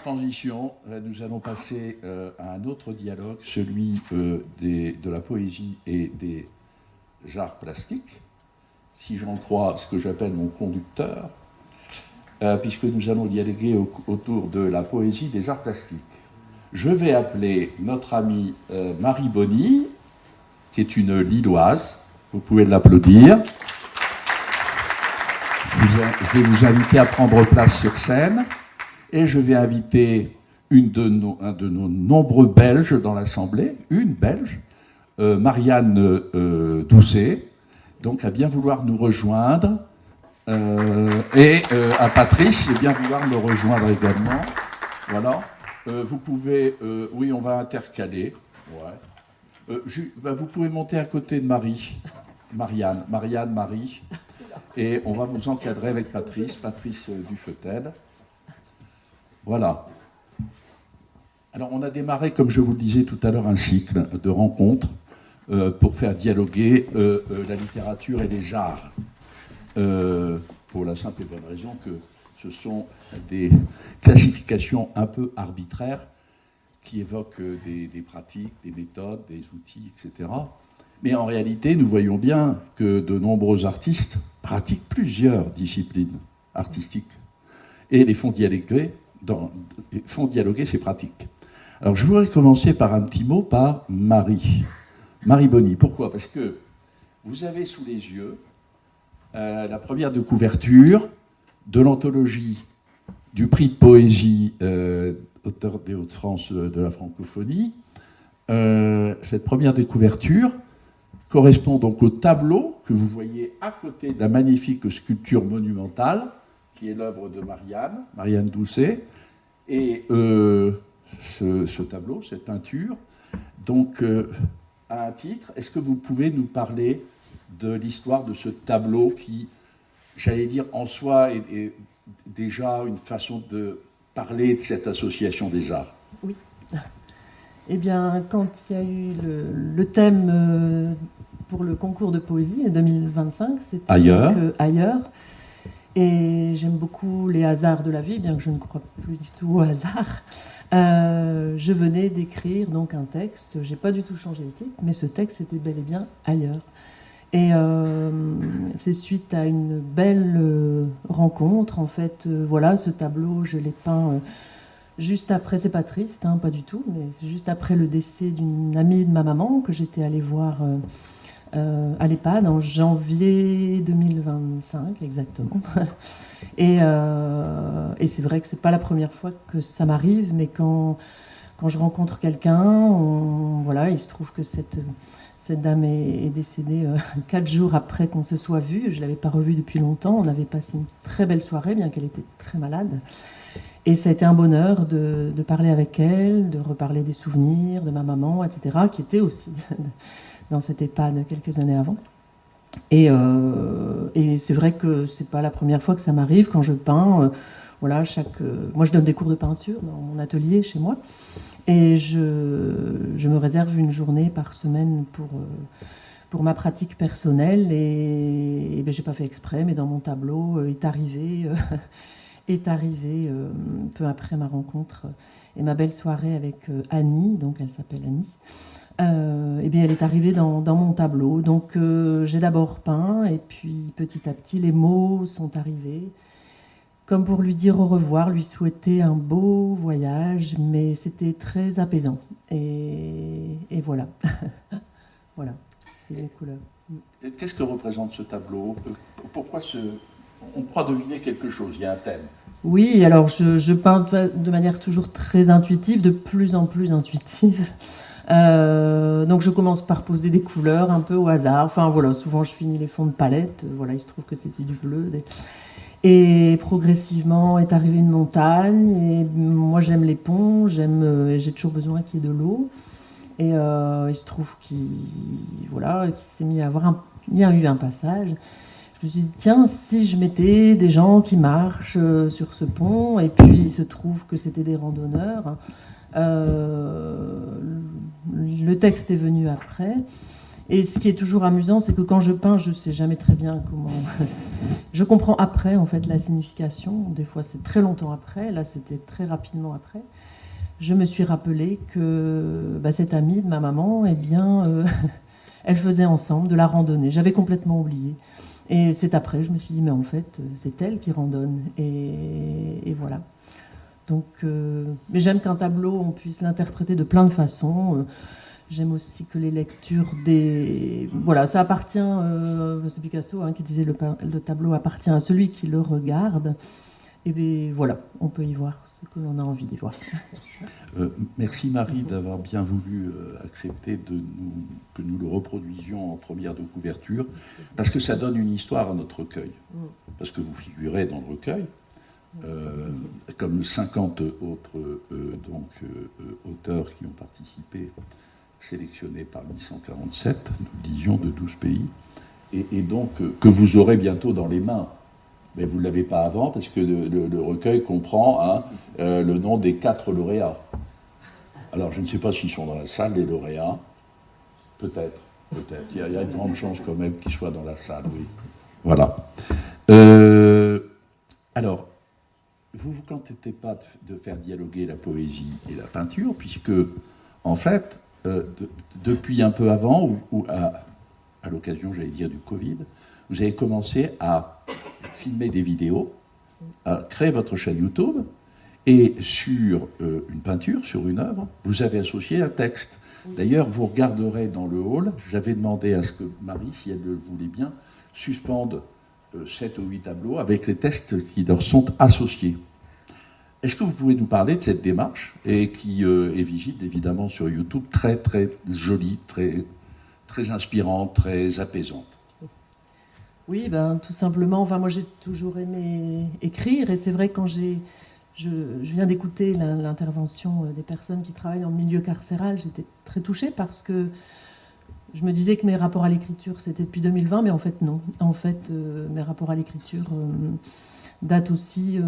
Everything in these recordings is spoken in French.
transition, nous allons passer à un autre dialogue, celui de la poésie et des arts plastiques, si j'en crois ce que j'appelle mon conducteur, puisque nous allons dialoguer autour de la poésie des arts plastiques. Je vais appeler notre amie Marie Bonny, qui est une Lilloise. Vous pouvez l'applaudir. Je vais vous inviter à prendre place sur scène. Et je vais inviter un de nos nombreux Belges dans l'Assemblée, une Belge, Marianne Doucet, donc à bien vouloir nous rejoindre, et à Patrice, à bien vouloir me rejoindre également. Voilà. Vous pouvez... oui, on va intercaler. Ouais. Vous pouvez monter à côté de Marianne, Marie, et on va vous encadrer avec Patrice Dufetel. Voilà. Alors, on a démarré, comme je vous le disais tout à l'heure, un cycle de rencontres pour faire dialoguer la littérature et les arts. Pour la simple et bonne raison que ce sont des classifications un peu arbitraires qui évoquent des pratiques, des méthodes, des outils, etc. Mais en réalité, nous voyons bien que de nombreux artistes pratiquent plusieurs disciplines artistiques et les font dialoguer ces pratiques. Alors je voudrais commencer par un petit mot par Marie Bonny. Pourquoi ? Parce que vous avez sous les yeux la première de couverture de l'anthologie du prix de poésie auteur des Hauts-de-France de la francophonie. Cette première de couverture correspond donc au tableau que vous voyez à côté de la magnifique sculpture monumentale qui est l'œuvre de Marianne Doucet, et ce tableau, cette peinture, donc a un titre. Est-ce que vous pouvez nous parler de l'histoire de ce tableau qui, j'allais dire, en soi est déjà une façon de parler de cette association des arts? Oui. Eh bien, quand il y a eu le thème pour le concours de poésie 2025, c'était Ailleurs. Et j'aime beaucoup les hasards de la vie, bien que je ne crois plus du tout au hasard. Je venais d'écrire donc un texte. J'ai pas du tout changé le titre, mais ce texte était bel et bien Ailleurs. Et c'est suite à une belle rencontre. En fait, voilà, ce tableau, je l'ai peint juste après. C'est pas triste, hein, pas du tout, mais c'est juste après le décès d'une amie de ma maman que j'étais allée voir. À l'EHPAD en janvier 2025 exactement. Et c'est vrai que c'est pas la première fois que ça m'arrive, mais quand je rencontre quelqu'un, voilà, il se trouve que cette dame est décédée 4 jours après qu'on se soit vu. Je l'avais pas revue depuis longtemps. On avait passé une très belle soirée, bien qu'elle était très malade. Et ça a été un bonheur de parler avec elle, de reparler des souvenirs de ma maman, etc., qui était aussi dans cette EHPAD quelques années avant. Et c'est vrai que c'est pas la première fois que ça m'arrive quand je peins. Voilà, moi je donne des cours de peinture dans mon atelier chez moi, et je me réserve une journée par semaine pour ma pratique personnelle. Et ben, j'ai pas fait exprès, mais dans mon tableau est arrivé peu après ma rencontre et ma belle soirée avec Annie, donc elle s'appelle Annie. Eh bien, elle est arrivée dans mon tableau. Donc, j'ai d'abord peint, et puis petit à petit, les mots sont arrivés, comme pour lui dire au revoir, lui souhaiter un beau voyage, mais c'était très apaisant. Et voilà. Voilà, c'est les couleurs. Qu'est-ce que représente ce tableau ? Pourquoi on croit deviner quelque chose, il y a un thème. Oui, alors je peins de manière toujours très intuitive, de plus en plus intuitive. Donc je commence par poser des couleurs un peu au hasard. Enfin voilà, souvent je finis les fonds de palette. Voilà, il se trouve que c'était du bleu. Et progressivement est arrivée une montagne. Et moi j'aime les ponts, j'ai toujours besoin qu'il y ait de l'eau. Et il se trouve qu'il s'est mis à avoir il y a eu un passage. Je me suis dit, tiens, si je mettais des gens qui marchent sur ce pont, et puis il se trouve que c'était des randonneurs. Le texte est venu après, Et ce qui est toujours amusant, c'est que quand je peins, je ne sais jamais très bien comment... Je comprends après, en fait, la signification. Des fois, c'est très longtemps après. Là, c'était très rapidement après. Je me suis rappelé que cette amie de ma maman, eh bien, elle faisait ensemble de la randonnée. J'avais complètement oublié. Et c'est après, je me suis dit, mais en fait, c'est elle qui randonne. Et voilà. Donc, mais j'aime qu'un tableau, on puisse l'interpréter de plein de façons. J'aime aussi que les lectures des... Voilà, ça appartient... c'est Picasso qui disait le tableau appartient à celui qui le regarde. Et bien voilà, on peut y voir ce que l'on a envie d'y voir. Merci Marie d'avoir bien voulu accepter que nous le reproduisions en première de couverture, parce que ça donne une histoire à notre recueil. Parce que vous figurez dans le recueil, comme 50 autres auteurs qui ont participé, sélectionnés parmi 147, nous disions, de 12 pays, et donc que vous aurez bientôt dans les mains. Mais vous ne l'avez pas avant, parce que le recueil comprend le nom des 4 lauréats. Alors, je ne sais pas s'ils sont dans la salle, les lauréats. Peut-être. Il y a une grande chance quand même qu'ils soient dans la salle, oui. Voilà. Alors, vous ne vous contentez pas de faire dialoguer la poésie et la peinture, puisque, en fait, depuis un peu avant, ou à l'occasion, j'allais dire, du Covid, vous avez commencé à filmer des vidéos, à créer votre chaîne YouTube, et sur une peinture, sur une œuvre, vous avez associé un texte. D'ailleurs, vous regarderez dans le hall, j'avais demandé à ce que Marie, si elle le voulait bien, suspende 7 ou 8 tableaux avec les textes qui leur sont associés. Est-ce que vous pouvez nous parler de cette démarche, et qui est visible évidemment sur YouTube, très très jolie, très, très inspirante, très apaisante? Oui, tout simplement, moi j'ai toujours aimé écrire, et c'est vrai quand je viens d'écouter l'intervention des personnes qui travaillent en milieu carcéral, j'étais très touchée parce que je me disais que mes rapports à l'écriture c'était depuis 2020, mais en fait non. En fait, mes rapports à l'écriture datent aussi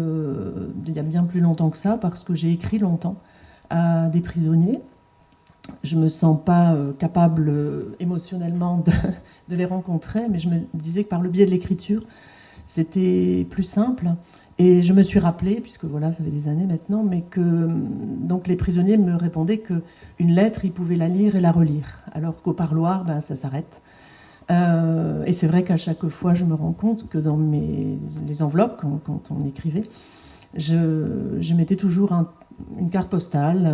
il y a bien plus longtemps que ça, parce que j'ai écrit longtemps à des prisonniers. Je ne me sens pas capable émotionnellement de les rencontrer, mais je me disais que par le biais de l'écriture, c'était plus simple. Et je me suis rappelé, puisque voilà, ça fait des années maintenant, mais que donc les prisonniers me répondaient qu'une lettre, ils pouvaient la lire et la relire, alors qu'au parloir, ça s'arrête. Et c'est vrai qu'à chaque fois, je me rends compte que dans les enveloppes, quand on écrivait, je mettais toujours une carte postale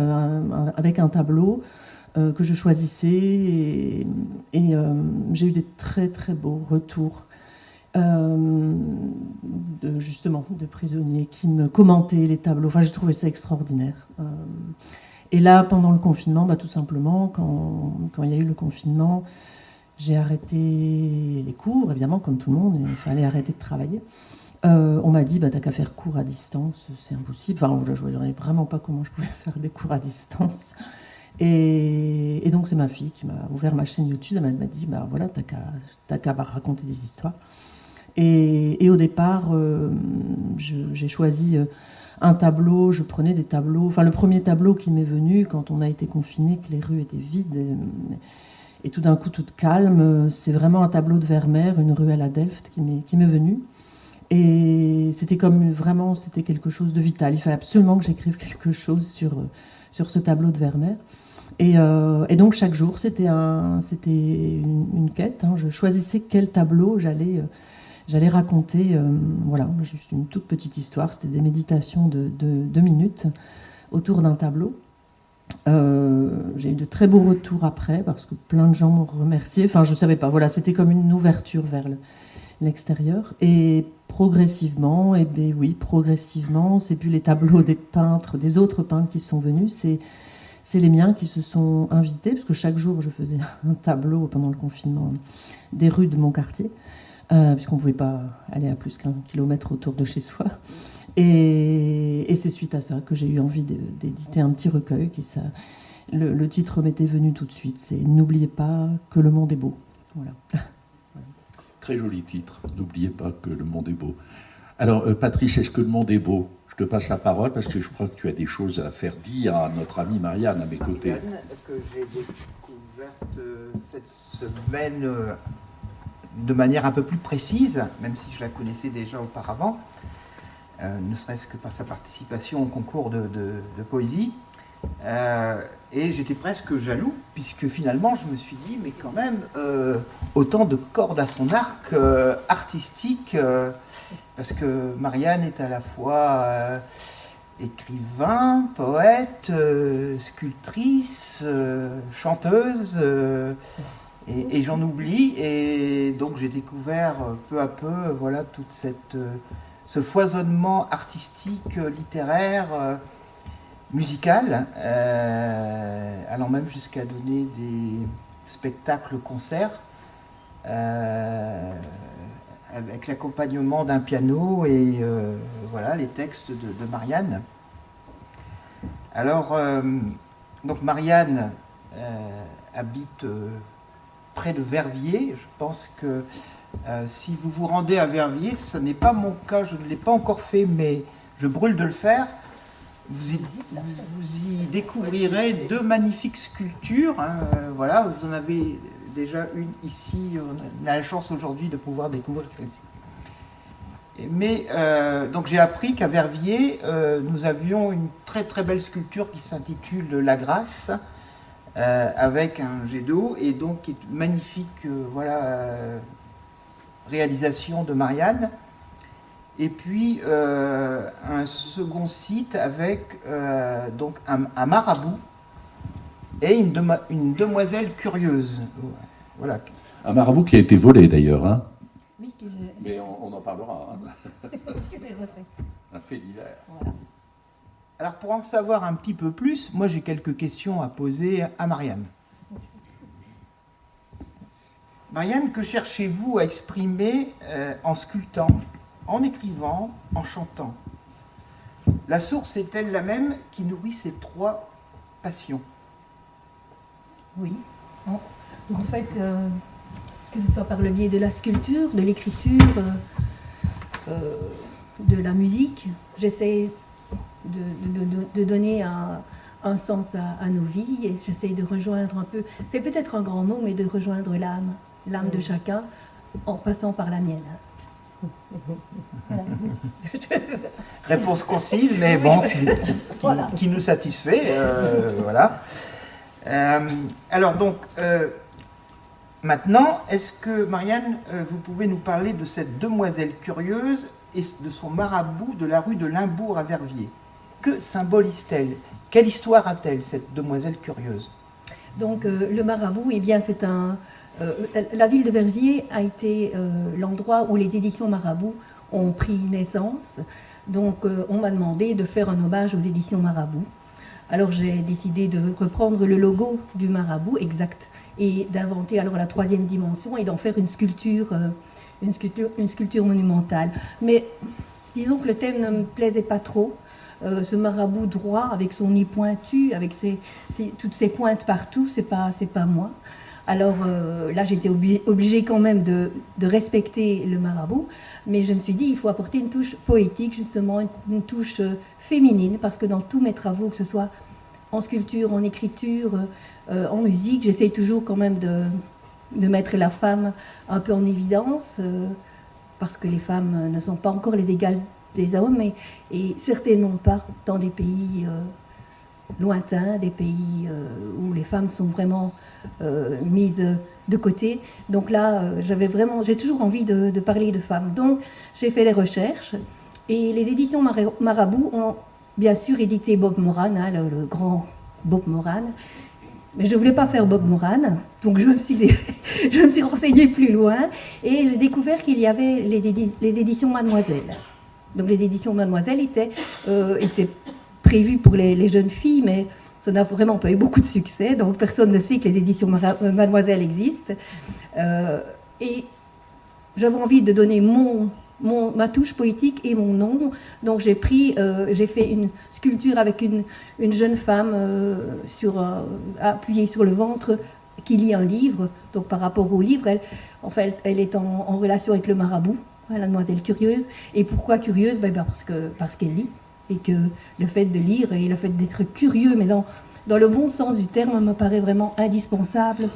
avec un tableau que je choisissais, et j'ai eu des très très beaux retours justement de prisonniers qui me commentaient les tableaux. Enfin, j'ai trouvé ça extraordinaire. Et là, pendant le confinement, tout simplement, quand il y a eu le confinement, j'ai arrêté les cours, évidemment, comme tout le monde, il fallait arrêter de travailler. On m'a dit, t'as qu'à faire cours à distance, c'est impossible. Enfin, je ne voyais vraiment pas comment je pouvais faire des cours à distance. Et donc, c'est ma fille qui m'a ouvert ma chaîne YouTube. Elle m'a dit, voilà, t'as qu'à raconter des histoires. Et au départ, j'ai choisi un tableau, je prenais des tableaux. Enfin, le premier tableau qui m'est venu quand on a été confinés, que les rues étaient vides et tout d'un coup toute calme, c'est vraiment un tableau de Vermeer, une rue à la Delft, qui m'est venu. Et c'était comme vraiment, c'était quelque chose de vital. Il fallait absolument que j'écrive quelque chose sur ce tableau de Vermeer. Et donc chaque jour, c'était une quête. Je choisissais quel tableau j'allais raconter. Voilà, juste une toute petite histoire. C'était des méditations de 2 minutes autour d'un tableau. J'ai eu de très beaux retours après, parce que plein de gens m'ont remercié. Enfin, je ne savais pas. Voilà, c'était comme une ouverture vers l'extérieur. Et progressivement, progressivement, c'est plus les tableaux des peintres, des autres peintres qui sont venus, c'est les miens qui se sont invités, parce que chaque jour je faisais un tableau pendant le confinement des rues de mon quartier, puisqu'on ne pouvait pas aller à plus qu'1 kilomètre autour de chez soi. Et c'est suite à ça que j'ai eu envie d'éditer un petit recueil. Le titre m'était venu tout de suite, c'est « N'oubliez pas que le monde est beau ». Voilà. Très joli titre, « N'oubliez pas que le monde est beau ». Alors, Patrice, est-ce que le monde est beau ? Je te passe la parole parce que je crois que tu as des choses à faire dire à notre amie Marianne à mes côtés. Que j'ai découverte cette semaine de manière un peu plus précise, même si je la connaissais déjà auparavant, ne serait-ce que par sa participation au concours de poésie. Et j'étais presque jaloux, puisque finalement je me suis dit, mais quand même, autant de cordes à son arc artistique, parce que Marianne est à la fois écrivain, poète, sculptrice, chanteuse, et j'en oublie. Et donc j'ai découvert peu à peu voilà, tout ce foisonnement artistique, littéraire, musical, allant même jusqu'à donner des spectacles-concerts avec l'accompagnement d'un piano et voilà les textes de Marianne. Alors, donc Marianne habite près de Verviers. Je pense que si vous vous rendez à Verviers, ce n'est pas mon cas, je ne l'ai pas encore fait, mais je brûle de le faire. Vous y découvrirez 2 magnifiques sculptures. Hein, voilà, vous en avez déjà une ici. On a la chance aujourd'hui de pouvoir découvrir celle-ci. Mais donc j'ai appris qu'à Verviers, nous avions une très très belle sculpture qui s'intitule La Grâce, avec un jet d'eau, et donc qui est magnifique réalisation de Marianne. Et puis un second site avec donc un marabout et une demoiselle curieuse. Voilà. Un marabout qui a été volé d'ailleurs. Hein. Oui, mais on en parlera. Hein. Que j'ai refait. Un fait divers. Voilà. Alors pour en savoir un petit peu plus, moi j'ai quelques questions à poser à Marianne. Marianne, que cherchez-vous à exprimer en sculptant, en écrivant, en chantant? La source est-elle la même qui nourrit ces 3 passions? Oui. En fait, que ce soit par le biais de la sculpture, de l'écriture, de la musique, j'essaie de donner un sens à nos vies, et j'essaie de rejoindre un peu, c'est peut-être un grand mot, mais de rejoindre l'âme de chacun en passant par la mienne. Voilà. Réponse concise, mais bon, Voilà. qui nous satisfait. Voilà. Alors donc, maintenant, est-ce que Marianne, vous pouvez nous parler de cette demoiselle curieuse et de son marabout de la rue de Limbourg à Verviers? Que symbolise-t-elle? Quelle histoire a-t-elle, cette demoiselle curieuse? Donc le marabout, eh bien, c'est la ville de Verviers a été l'endroit où les éditions Marabout ont pris naissance. Donc on m'a demandé de faire un hommage aux éditions Marabout. Alors j'ai décidé de reprendre le logo du Marabout exact et d'inventer alors la 3e dimension et d'en faire une sculpture monumentale. Mais disons que le thème ne me plaisait pas trop. Ce marabout droit avec son nez pointu, avec toutes ces pointes partout, c'est pas moi. Alors là, j'étais obligée quand même de respecter le marabout, mais je me suis dit, il faut apporter une touche poétique, justement, une touche féminine, parce que dans tous mes travaux, que ce soit en sculpture, en écriture, en musique, j'essaye toujours quand même de mettre la femme un peu en évidence, parce que les femmes ne sont pas encore les égales des hommes, et certainement pas dans des pays lointains, des pays où les femmes sont vraiment mises de côté. Donc là, j'ai toujours envie de parler de femmes. Donc j'ai fait les recherches, et les éditions Marabout ont bien sûr édité Bob Moran, hein, le grand Bob Moran. Mais je ne voulais pas faire Bob Moran, donc je me suis renseignée plus loin, et j'ai découvert qu'il y avait les éditions Mademoiselle. Donc les éditions Mademoiselle étaient prévues pour les jeunes filles, mais ça n'a vraiment pas eu beaucoup de succès, donc personne ne sait que les éditions Mademoiselle existent. Et j'avais envie de donner ma touche poétique et mon nom, donc j'ai fait une sculpture avec une jeune femme appuyée sur le ventre qui lit un livre. Donc par rapport au livre, elle est en relation avec le marabout, la demoiselle curieuse. Et pourquoi curieuse? Parce qu'elle lit, et que le fait de lire et le fait d'être curieux, mais dans le bon sens du terme, me paraît vraiment indispensable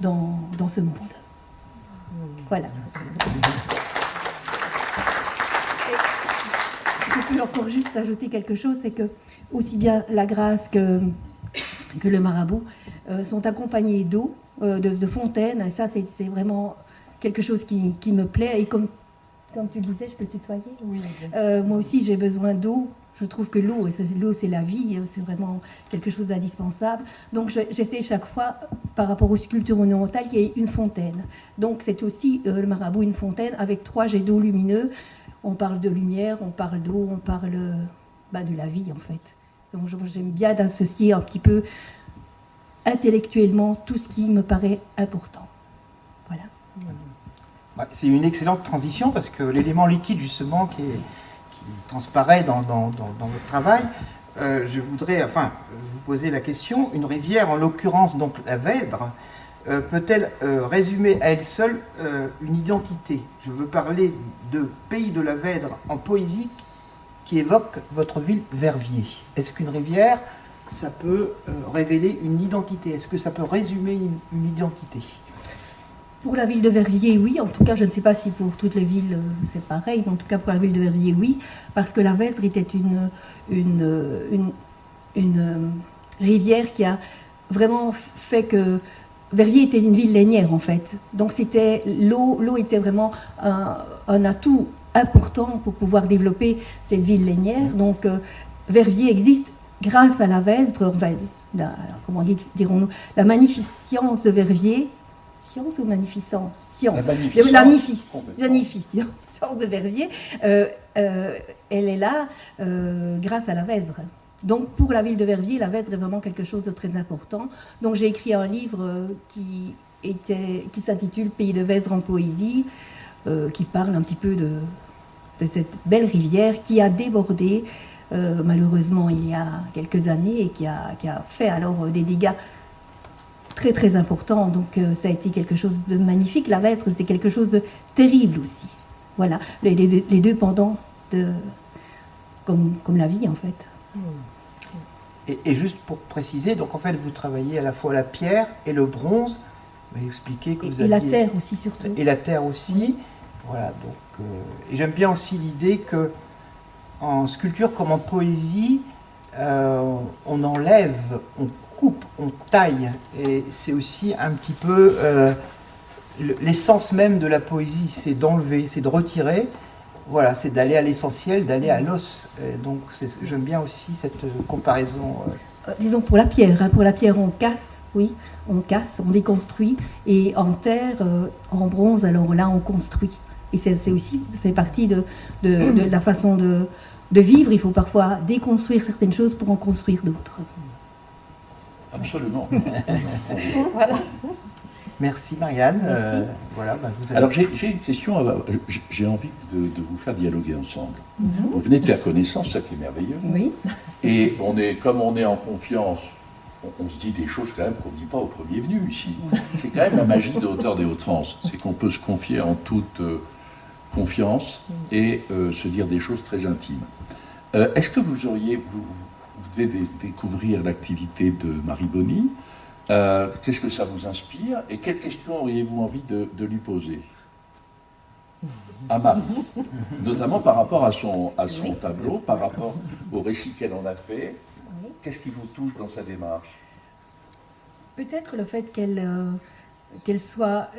dans ce monde. Voilà. Je peux encore juste ajouter quelque chose, c'est que aussi bien la grâce que le marabout sont accompagnés d'eau, de fontaines, et ça c'est vraiment quelque chose qui me plaît, et comme tu disais, je peux tutoyer. Oui. Moi aussi j'ai besoin d'eau. Je trouve que l'eau c'est la vie, c'est vraiment quelque chose d'indispensable. Donc j'essaie chaque fois, par rapport aux sculptures monumentales, qu'il y ait une fontaine. Donc c'est aussi le marabout, une fontaine avec 3 jets d'eau lumineux. On parle de lumière, on parle d'eau, on parle de la vie en fait. Donc j'aime bien d'associer un petit peu intellectuellement tout ce qui me paraît important. Voilà. Ouais, c'est une excellente transition parce que l'élément liquide justement qui transparaît dans votre travail, je voudrais vous poser la question, une rivière, en l'occurrence donc la Vèdre, peut-elle résumer à elle seule une identité? Je veux parler de Pays de la Vèdre en poésie qui évoque votre ville Verviers. Est-ce qu'une rivière, ça peut révéler une identité? Est-ce que ça peut résumer une identité? Pour la ville de Verviers, oui. En tout cas, je ne sais pas si pour toutes les villes c'est pareil, mais en tout cas pour la ville de Verviers, oui. Parce que la Vèdre était une rivière qui a vraiment fait que Verviers était une ville lainière en fait. Donc c'était l'eau était vraiment un atout important pour pouvoir développer cette ville lainière. Donc Verviers existe grâce à la Vèdre, enfin, comment dirons-nous, la magnificence de Verviers. Science ou magnificence? Science. La magnificence de Verviers, elle est là grâce à la Vèdre. Donc pour la ville de Verviers, la Vèdre est vraiment quelque chose de très important. Donc j'ai écrit un livre qui s'intitule Pays de Vèdre en poésie, qui parle un petit peu de cette belle rivière qui a débordé malheureusement il y a quelques années et qui a fait alors des dégâts très très importants. Donc ça a été quelque chose de magnifique. La Vèdre, c'est quelque chose de terrible aussi. Voilà, les deux pendants comme la vie en fait. Et juste pour préciser, donc en fait vous travaillez à la fois la pierre et le bronze. Vous m'avez expliqué que vous aviez... Et la terre aussi surtout. Et la terre aussi. Voilà, donc et j'aime bien aussi l'idée que en sculpture comme en poésie, on enlève, on coupe, on taille, et c'est aussi un petit peu l'essence même de la poésie, c'est d'enlever, c'est de retirer, voilà, c'est d'aller à l'essentiel, d'aller à l'os. Donc j'aime bien aussi cette comparaison. Disons pour la pierre on casse, oui, on casse, on déconstruit, et en terre, en bronze, alors là on construit. Et c'est aussi fait partie de la façon de vivre. Il faut parfois déconstruire certaines choses pour en construire d'autres. Absolument. Voilà. Merci Marianne. Merci. Voilà, vous avez... Alors j'ai une question, j'ai envie de vous faire dialoguer ensemble. Vous venez de faire connaissance, ça qui est merveilleux. Oui. Et comme on est en confiance, on se dit des choses quand même qu'on ne dit pas au premier venu ici. C'est quand même la magie de Hauteurs des Hauts-de-France, c'est qu'on peut se confier en toute confiance et se dire des choses très intimes. Est-ce que vous devez découvrir l'activité de Marie Boni? Qu'est-ce que ça vous inspire? Et quelles questions auriez-vous envie de lui poser à Marie? Notamment par rapport à son tableau, par rapport au récit qu'elle en a fait. Oui. Qu'est-ce qui vous touche dans sa démarche? Peut-être le fait qu'elle soit...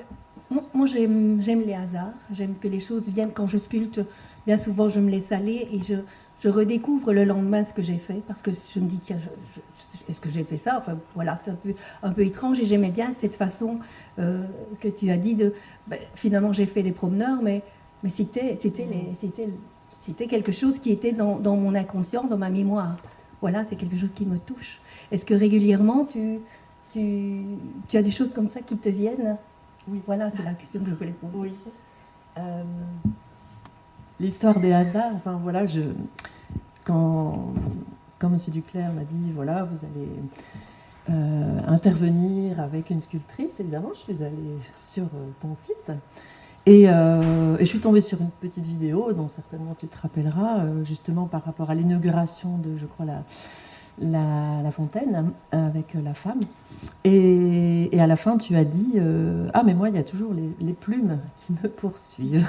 Moi, j'aime les hasards, j'aime que les choses viennent quand je sculpte. Bien souvent, je me laisse aller et je redécouvre le lendemain ce que j'ai fait, parce que je me dis, tiens, est-ce que j'ai fait ça? Enfin, voilà, c'est un peu étrange, et j'aimais bien cette façon que tu as dit de... finalement, j'ai fait des promeneurs, mais c'était quelque chose qui était dans mon inconscient, dans ma mémoire. Voilà, c'est quelque chose qui me touche. Est-ce que régulièrement, tu as des choses comme ça qui te viennent? Oui. Voilà, c'est la question que je voulais poser. Oui. L'histoire des hasards, enfin voilà, quand M. Duclerc m'a dit, voilà, vous allez intervenir avec une sculptrice, évidemment, je suis allée sur ton site. Et je suis tombée sur une petite vidéo dont certainement tu te rappelleras, justement par rapport à l'inauguration de, je crois, la fontaine avec la femme. Et à la fin, tu as dit ah, mais moi, il y a toujours les plumes qui me poursuivent.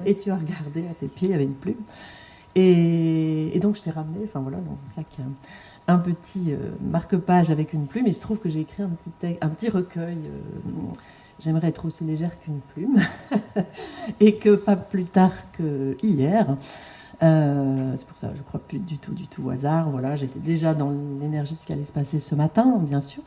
Et tu as regardé à tes pieds, il y avait une plume. Et donc, je t'ai ramené, enfin voilà, dans le sac, un petit marque-page avec une plume. Il se trouve que j'ai écrit un petit recueil. J'aimerais être aussi légère qu'une plume. Et que pas plus tard que hier. C'est pour ça que je ne crois plus du tout au hasard. Voilà, j'étais déjà dans l'énergie de ce qui allait se passer ce matin, bien sûr.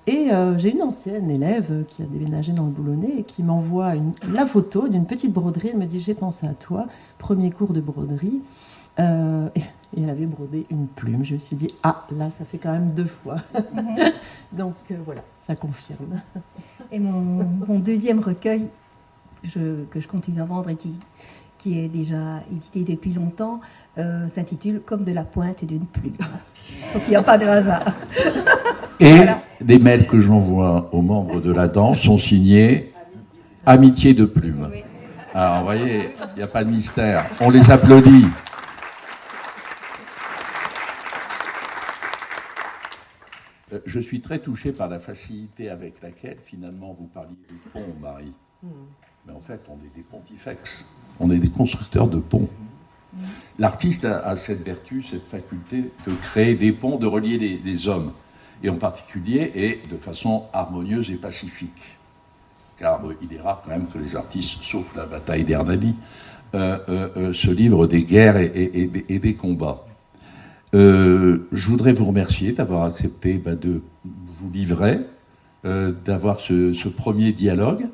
Et j'ai une ancienne élève qui a déménagé dans le Boulonnais et qui m'envoie la photo d'une petite broderie. Elle me dit, j'ai pensé à toi, premier cours de broderie. Et elle avait brodé une plume. Je me suis dit, ah, là, ça fait quand même 2 fois. Donc voilà, ça confirme. Et mon deuxième recueil, que je continue à vendre et qui est déjà édité depuis longtemps, s'intitule « Comme de la pointe d'une plume ». Donc il n'y a pas de hasard. Et voilà. Les mails que j'envoie aux membres de la danse sont signés « Amitié de plume ». Oui. Alors, vous voyez, il n'y a pas de mystère. On les applaudit. Je suis très touché par la facilité avec laquelle, finalement, vous parliez du pont, Marie. Mais en fait, on est des pontifex. On est des constructeurs de ponts. L'artiste a cette vertu, cette faculté de créer des ponts, de relier les hommes. Et en particulier, et de façon harmonieuse et pacifique. Car il est rare quand même que les artistes, sauf la bataille d'Hernani, se livrent des guerres et des combats. Je voudrais vous remercier d'avoir accepté de vous livrer, d'avoir ce premier dialogue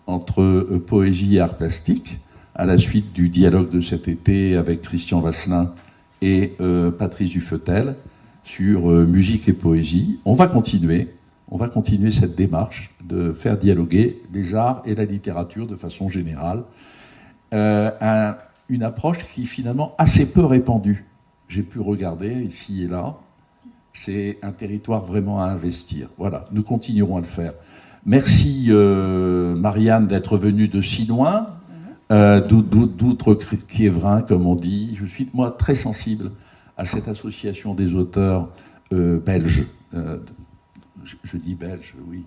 entre poésie et art plastique, à la suite du dialogue de cet été avec Christian Vasselin et Patrice Dufetel sur musique et poésie. On va continuer cette démarche de faire dialoguer les arts et la littérature de façon générale. Une approche qui est finalement assez peu répandue. J'ai pu regarder ici et là. C'est un territoire vraiment à investir. Voilà, nous continuerons à le faire. Merci Marianne d'être venue de si loin, d'outre-Quiévrin, comme on dit. Je suis, moi, très sensible à cette association des auteurs belges. Je dis belge, oui.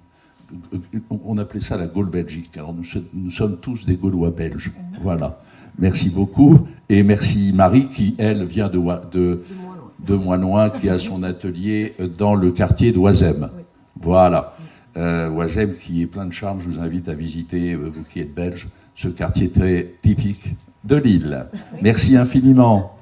On appelait ça la Gaule Belgique. Alors nous sommes tous des Gaulois belges. Voilà. Merci beaucoup. Et merci Marie, qui, elle, vient de Moinoin, qui a son atelier dans le quartier d'Oisem. Oui. Voilà. Oisem, qui est plein de charme. Je vous invite à visiter, vous qui êtes belge, ce quartier très typique de l'île. Merci infiniment.